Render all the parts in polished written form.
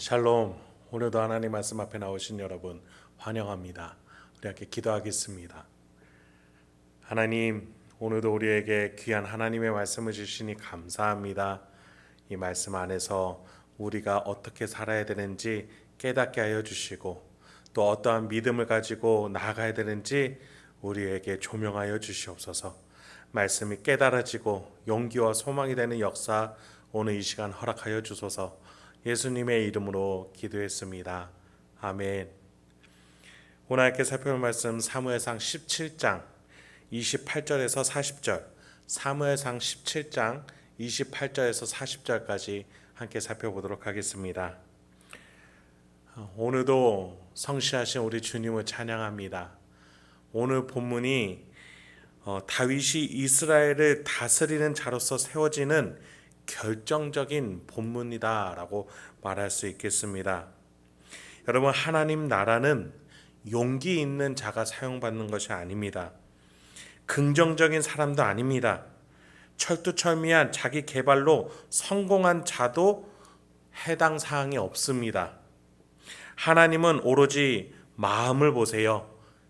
샬롬. 오늘도 하나님 말씀 앞에 나오신 여러분 환영합니다. 우리 함께 기도하겠습니다. 하나님, 오늘도 우리에게 귀한 하나님의 말씀을 주시니 감사합니다. 이 말씀 안에서 우리가 어떻게 살아야 되는지 깨닫게 하여 주시고, 또 어떠한 믿음을 가지고 나아가야 되는지 우리에게 조명하여 주시옵소서. 말씀이 깨달아지고 용기와 소망이 되는 역사 오늘 이 시간 허락하여 주소서. 예수님의 이름으로 기도했습니다. 아멘. 오늘 함께 살펴볼 말씀 사무엘상 17장 28절에서 40절, 사무엘상 17장 28절에서 40절까지 함께 살펴보도록 하겠습니다. 오늘도 성실하신 우리 주님을 찬양합니다. 오늘 본문이 다윗이 이스라엘을 다스리는 자로서 세워지는 결정적인 본문이다라고 말할 수 있겠습니다. 여러분, 하나님 나라는 용기 있는 자가 사용받는 것이 아닙니다. 긍정적인 사람도 아닙니다. 철두철미한 자기 개발로 성공한 자도 해당 사항이 없습니다. 하나님은 오로지 마음을 보세요.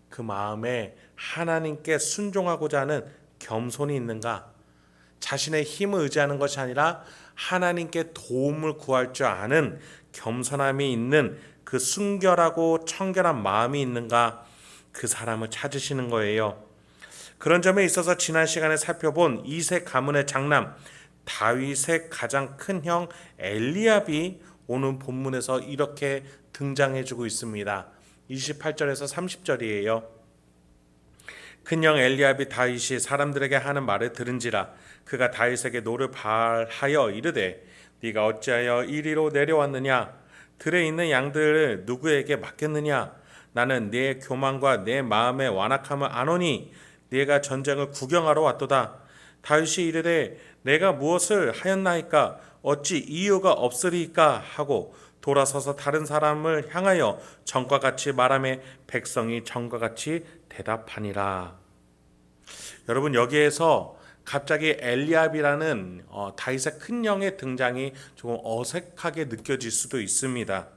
그 마음에 하나님께 순종하고자 하는 겸손이 있는가? 자신의 힘을 의지하는 것이 아니라 하나님께 도움을 구할 줄 아는 겸손함이 있는 그 순결하고 청결한 마음이 있는가, 그 사람을 찾으시는 거예요. 그런 점에 있어서 지난 시간에 살펴본 이세 가문의 장남 다윗의 가장 큰 형 엘리압이 오늘 본문에서 이렇게 등장해주고 있습니다. 28절에서 30절이에요. 큰형 엘리압이 다윗이 사람들에게 하는 말을 들은지라 그가 다윗에게 노를 발하여 이르되 네가 어찌하여 이리로 내려왔느냐? 들에 있는 양들을 누구에게 맡겼느냐? 나는 네 교만과 내 마음의 완악함을 아노니 네가 전쟁을 구경하러 왔도다. 다윗이 이르되 내가 무엇을 하였나이까? 어찌 이유가 없으리까? 하고 돌아서서 다른 사람을 향하여 전과 같이 말하며 백성이 전과 같이 대답하니라. 여러분, 여기에서 갑자기 엘리압이라는 다윗의 큰형의 등장이 조금 어색하게 느껴질 수도 있습니다.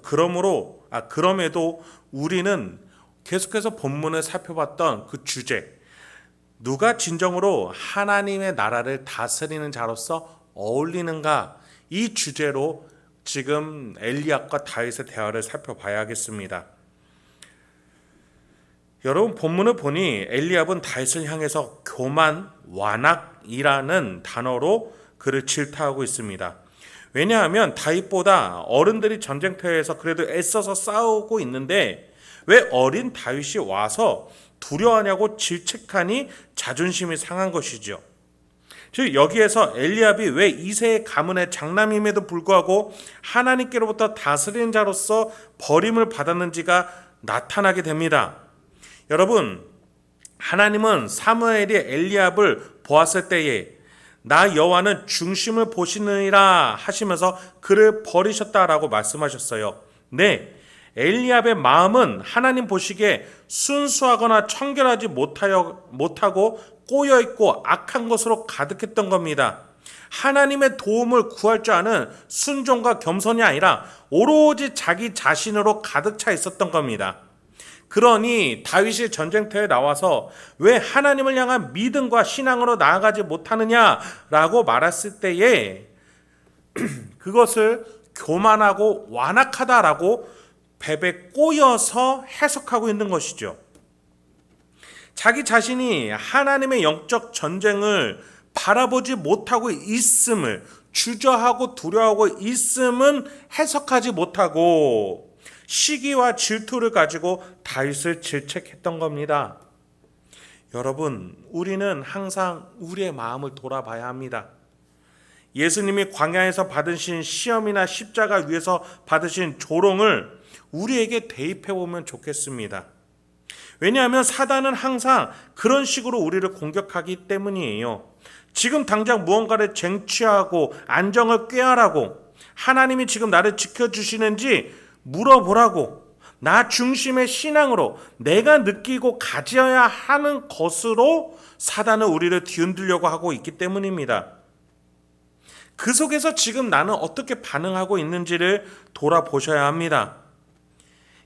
그럼에도 우리는 계속해서 본문을 살펴봤던 그 주제, 누가 진정으로 하나님의 나라를 다스리는 자로서 어울리는가, 이 주제로 지금 엘리압과 다윗의 대화를 살펴봐야겠습니다. 여러분, 본문을 보니 엘리압은 다윗을 향해서 교만, 완악이라는 단어로 그를 질타하고 있습니다. 왜냐하면 다윗보다 어른들이 전쟁터에서 그래도 애써서 싸우고 있는데 왜 어린 다윗이 와서 두려워하냐고 질책하니 자존심이 상한 것이죠. 즉, 여기에서 엘리압이 왜 이세의 가문의 장남임에도 불구하고 하나님께로부터 다스리는 자로서 버림을 받았는지가 나타나게 됩니다. 여러분, 하나님은 사무엘이 엘리압을 보았을 때에 나 여호와는 중심을 보시느니라 하시면서 그를 버리셨다라고 말씀하셨어요. 네, 엘리압의 마음은 하나님 보시기에 순수하거나 청결하지 못하고 꼬여있고 악한 것으로 가득했던 겁니다. 하나님의 도움을 구할 줄 아는 순종과 겸손이 아니라 오로지 자기 자신으로 가득 차 있었던 겁니다. 그러니 다윗이 전쟁터에 나와서 왜 하나님을 향한 믿음과 신앙으로 나아가지 못하느냐라고 말했을 때에 그것을 교만하고 완악하다라고 뱀에 꼬여서 해석하고 있는 것이죠. 자기 자신이 하나님의 영적 전쟁을 바라보지 못하고 있음을, 주저하고 두려워하고 있음은 해석하지 못하고 시기와 질투를 가지고 다윗을 질책했던 겁니다. 여러분, 우리는 항상 우리의 마음을 돌아봐야 합니다. 예수님이 광야에서 받으신 시험이나 십자가 위에서 받으신 조롱을 우리에게 대입해 보면 좋겠습니다. 왜냐하면 사단은 항상 그런 식으로 우리를 공격하기 때문이에요. 지금 당장 무언가를 쟁취하고 안정을 꾀하라고, 하나님이 지금 나를 지켜주시는지 물어보라고, 나 중심의 신앙으로 내가 느끼고 가져야 하는 것으로 사단은 우리를 뒤흔들려고 하고 있기 때문입니다. 그 속에서 지금 나는 어떻게 반응하고 있는지를 돌아보셔야 합니다.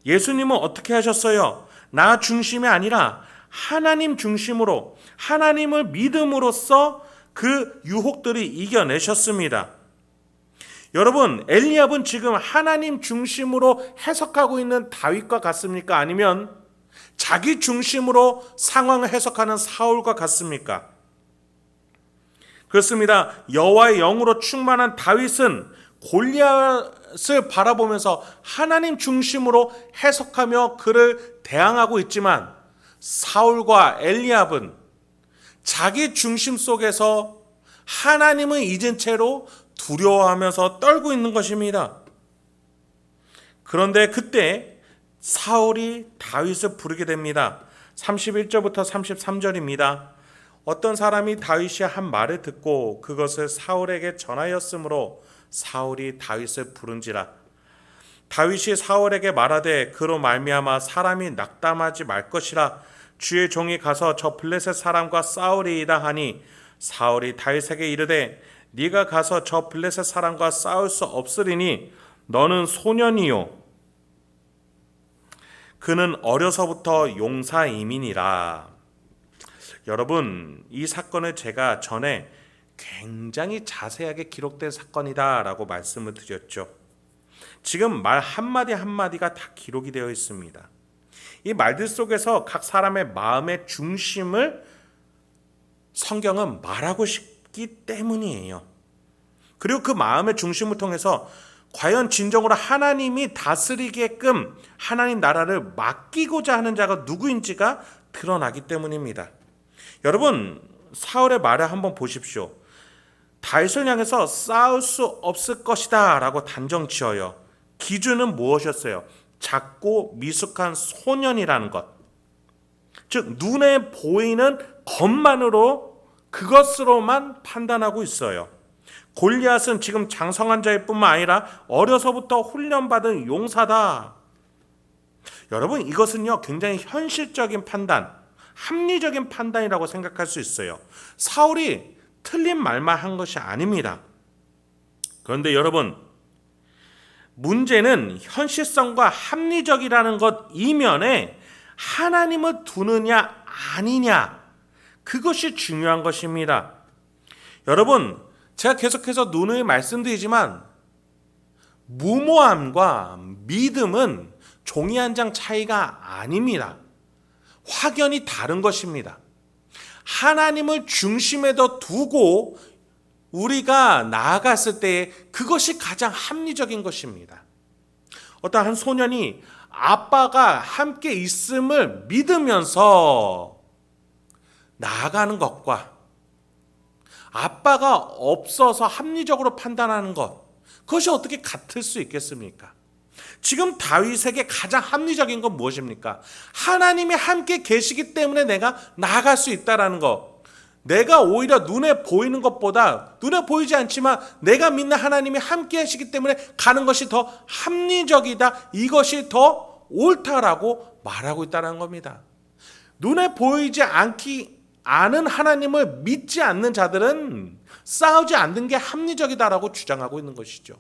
예수님은 어떻게 하셨어요? 나 중심이 아니라 하나님 중심으로, 하나님을 믿음으로써 그 유혹들이 이겨내셨습니다. 여러분, 엘리압은 지금 하나님 중심으로 해석하고 있는 다윗과 같습니까? 아니면 자기 중심으로 상황을 해석하는 사울과 같습니까? 그렇습니다. 여호와의 영으로 충만한 다윗은 골리앗을 바라보면서 하나님 중심으로 해석하며 그를 대항하고 있지만, 사울과 엘리압은 자기 중심 속에서 하나님을 잊은 채로 두려워하면서 떨고 있는 것입니다. 그런데 그때 사울이 다윗을 부르게 됩니다. 31절부터 33절입니다. 어떤 사람이 다윗이 한 말을 듣고 그것을 사울에게 전하였으므로 사울이 다윗을 부른지라. 다윗이 사울에게 말하되 그로 말미암아 사람이 낙담하지 말 것이라. 주의 종이 가서 저 블레셋 사람과 싸우리이다 하니 사울이 다윗에게 이르되 네가 가서 저 블레셋 사람과 싸울 수 없으리니 너는 소년이요 그는 어려서부터 용사이민이라. 여러분, 이 사건을 제가 전에 굉장히 자세하게 기록된 사건이다 라고 말씀을 드렸죠. 지금 말 한마디 한마디가 다 기록이 되어 있습니다. 이 말들 속에서 각 사람의 마음의 중심을 성경은 말하고 싶기 때문이에요. 그리고 그 마음의 중심을 통해서 과연 진정으로 하나님이 다스리게끔 하나님 나라를 맡기고자 하는 자가 누구인지가 드러나기 때문입니다. 여러분, 사울의 말을 한번 보십시오. 다윗을 향해서 싸울 수 없을 것이다 라고 단정 지어요. 기준은 무엇이었어요? 작고 미숙한 소년이라는 것. 즉 눈에 보이는 것만으로 그것으로만 판단하고 있어요. 골리앗은 지금 장성한 자일 뿐만 아니라 어려서부터 훈련받은 용사다. 여러분, 이것은요 굉장히 현실적인 판단, 합리적인 판단이라고 생각할 수 있어요. 사울이 틀린 말만 한 것이 아닙니다. 그런데 여러분, 문제는 현실성과 합리적이라는 것 이면에 하나님을 두느냐 아니냐, 그것이 중요한 것입니다. 여러분, 제가 계속해서 누누이 말씀드리지만 무모함과 믿음은 종이 한 장 차이가 아닙니다. 확연히 다른 것입니다. 하나님을 중심에도 두고 우리가 나아갔을 때 그것이 가장 합리적인 것입니다. 어떤 한 소년이 아빠가 함께 있음을 믿으면서 나아가는 것과 아빠가 없어서 합리적으로 판단하는 것, 그것이 어떻게 같을 수 있겠습니까? 지금 다윗에게 가장 합리적인 건 무엇입니까? 하나님이 함께 계시기 때문에 내가 나아갈 수 있다는 것. 내가 오히려 눈에 보이는 것보다, 눈에 보이지 않지만 내가 믿는 하나님이 함께 하시기 때문에 가는 것이 더 합리적이다, 이것이 더 옳다라고 말하고 있다는 겁니다. 눈에 보이지 않은 하나님을 믿지 않는 자들은 싸우지 않는 게 합리적이다라고 주장하고 있는 것이죠.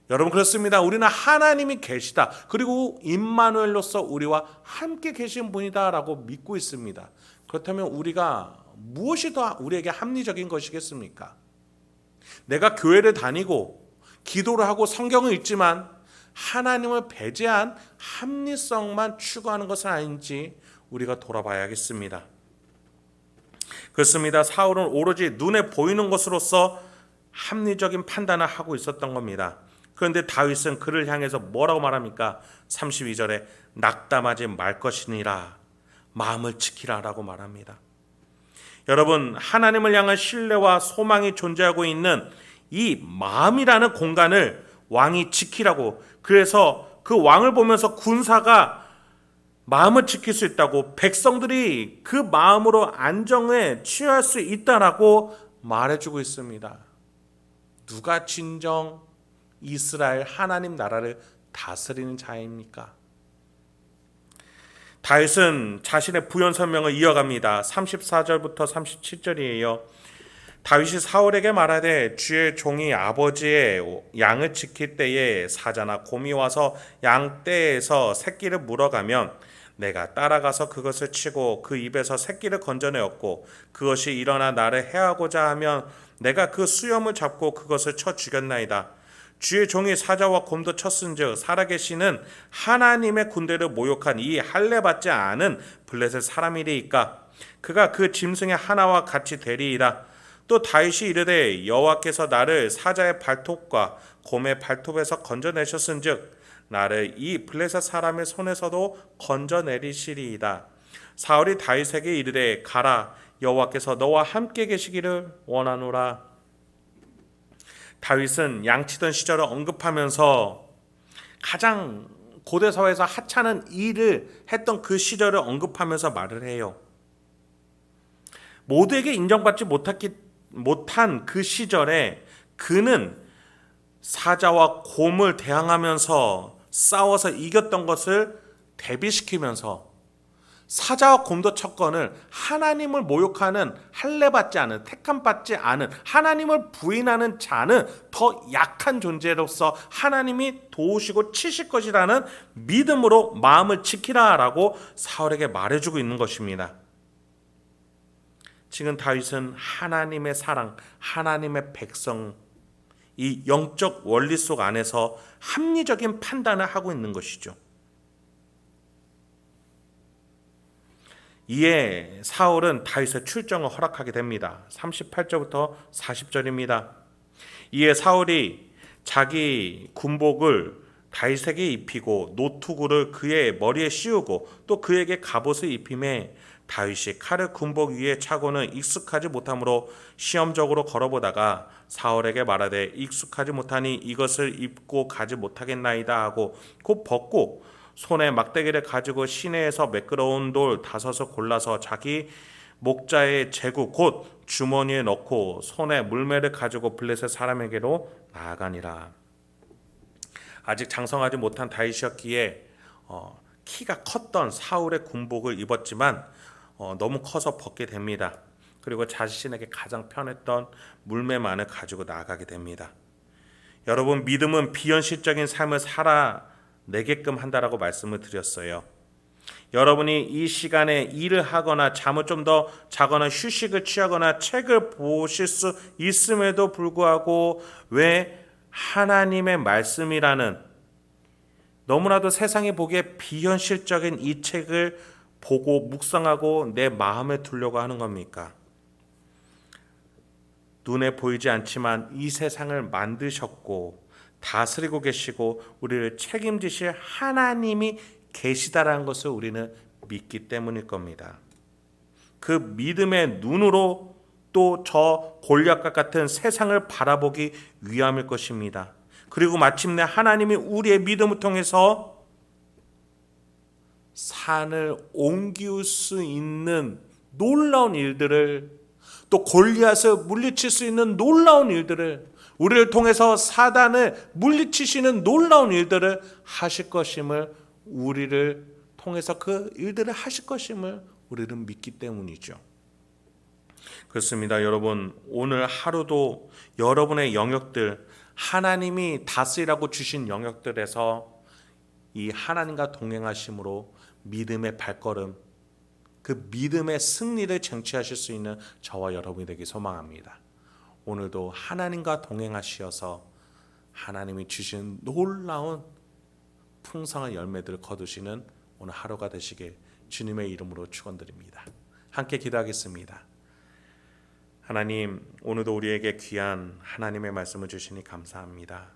여러분, 그렇습니다. 우리는 하나님이 계시다, 그리고 임마누엘로서 우리와 함께 계신 분이다라고 믿고 있습니다. 그렇다면 우리가 무엇이 더 우리에게 합리적인 것이겠습니까? 내가 교회를 다니고 기도를 하고 성경을 읽지만 하나님을 배제한 합리성만 추구하는 것은 아닌지 우리가 돌아봐야겠습니다. 그렇습니다. 사울은 오로지 눈에 보이는 것으로서 합리적인 판단을 하고 있었던 겁니다. 그런데 다윗은 그를 향해서 뭐라고 말합니까? 32절에 낙담하지 말 것이니라, 마음을 지키라 라고 말합니다. 여러분, 하나님을 향한 신뢰와 소망이 존재하고 있는 이 마음이라는 공간을 왕이 지키라고, 그래서 그 왕을 보면서 군사가 마음을 지킬 수 있다고, 백성들이 그 마음으로 안정에 취할 수 있다라고 말해주고 있습니다. 누가 진정 이스라엘 하나님 나라를 다스리는 자입니까? 다윗은 자신의 부연 설명을 이어갑니다. 34절부터 37절이에요. 다윗이 사울에게 말하되 주의 종이 아버지의 양을 지킬 때에 사자나 곰이 와서 양 떼에서 새끼를 물어가면 내가 따라가서 그것을 치고 그 입에서 새끼를 건져내었고 그것이 일어나 나를 해하고자 하면 내가 그 수염을 잡고 그것을 쳐 죽였나이다. 주의 종이 사자와 곰도 쳤은즉 살아계시는 하나님의 군대를 모욕한 이 할례받지 않은 블레셋 사람이리이까 그가 그 짐승의 하나와 같이 되리이다. 또 다윗이 이르되 여호와께서 나를 사자의 발톱과 곰의 발톱에서 건져내셨은즉 나를 이 블레셋 사람의 손에서도 건져내리시리이다. 사울이 다윗에게 이르되 가라 여호와께서 너와 함께 계시기를 원하노라. 다윗은 양치던 시절을 언급하면서 가장 고대 사회에서 하찮은 일을 했던 그 시절을 언급하면서 말을 해요. 모두에게 인정받지 못한 그 시절에 그는 사자와 곰을 대항하면서 싸워서 이겼던 것을 대비시키면서 사자와 곰도 쳤건을 하나님을 모욕하는 할례받지 않은 택함받지 않은 하나님을 부인하는 자는 더 약한 존재로서 하나님이 도우시고 치실 것이라는 믿음으로 마음을 지키라라고 사울에게 말해주고 있는 것입니다. 지금 다윗은 하나님의 사랑, 하나님의 백성, 이 영적 원리 속 안에서 합리적인 판단을 하고 있는 것이죠. 이에 사울은 다윗의 출정을 허락하게 됩니다. 38절부터 40절입니다. 이에 사울이 자기 군복을 다윗에게 입히고 노투구를 그의 머리에 씌우고 또 그에게 갑옷을 입히매 다윗이 칼을 군복 위에 차고는 익숙하지 못하므로 시험적으로 걸어보다가 사울에게 말하되 익숙하지 못하니 이것을 입고 가지 못하겠나이다 하고 곧 벗고 손에 막대기를 가지고 시내에서 매끄러운 돌 5을 골라서 자기 목자의 제구 곧 주머니에 넣고 손에 물매를 가지고 블레셋 사람에게로 나아가니라. 아직 장성하지 못한 다윗이었기에 키가 컸던 사울의 군복을 입었지만 너무 커서 벗게 됩니다. 그리고 자신에게 가장 편했던 물매만을 가지고 나아가게 됩니다. 여러분, 믿음은 비현실적인 삶을 살아내게끔 한다라고 말씀을 드렸어요. 여러분이 이 시간에 일을 하거나 잠을 좀 더 자거나 휴식을 취하거나 책을 보실 수 있음에도 불구하고 왜 하나님의 말씀이라는 너무나도 세상이 보기에 비현실적인 이 책을 보고 묵상하고 내 마음에 두려고 하는 겁니까? 눈에 보이지 않지만 이 세상을 만드셨고 다스리고 계시고 우리를 책임지실 하나님이 계시다라는 것을 우리는 믿기 때문일 겁니다. 그 믿음의 눈으로 또 저 골리앗과 같은 세상을 바라보기 위함일 것입니다. 그리고 마침내 하나님이 우리의 믿음을 통해서 산을 옮길 수 있는 놀라운 일들을 또 골리앗을 물리칠 수 있는 놀라운 일들을 우리를 통해서 사단을 물리치시는 놀라운 일들을 하실 것임을 우리를 통해서 그 일들을 하실 것임을 우리는 믿기 때문이죠. 그렇습니다. 여러분, 오늘 하루도 여러분의 영역들 하나님이 다스리라고 주신 영역들에서 이 하나님과 동행하심으로 믿음의 발걸음, 그 믿음의 승리를 쟁취하실 수 있는 저와 여러분이 되기 소망합니다. 오늘도 하나님과 동행하시어서 하나님이 주신 놀라운 풍성한 열매들을 거두시는 오늘 하루가 되시길 주님의 이름으로 축원드립니다. 함께 기도하겠습니다. 하나님, 오늘도 우리에게 귀한 하나님의 말씀을 주시니 감사합니다.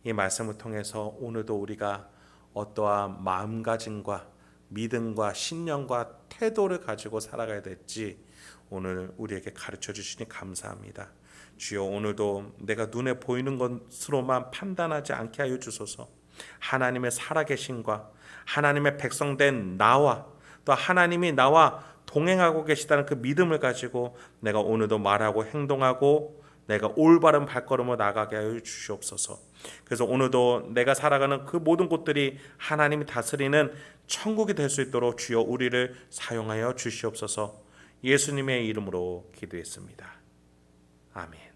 이 말씀을 통해서 오늘도 우리가 어떠한 마음가짐과 믿음과 신념과 태도를 가지고 살아가야 될지 오늘 우리에게 가르쳐 주시니 감사합니다. 주여, 오늘도 내가 눈에 보이는 것으로만 판단하지 않게 하여 주소서. 하나님의 살아계심과 하나님의 백성된 나와 또 하나님이 나와 동행하고 계시다는 그 믿음을 가지고 내가 오늘도 말하고 행동하고 내가 올바른 발걸음으로 나가게 하여 주시옵소서. 그래서 오늘도 내가 살아가는 그 모든 곳들이 하나님이 다스리는 천국이 될 수 있도록 주여 우리를 사용하여 주시옵소서. 예수님의 이름으로 기도했습니다. 아멘.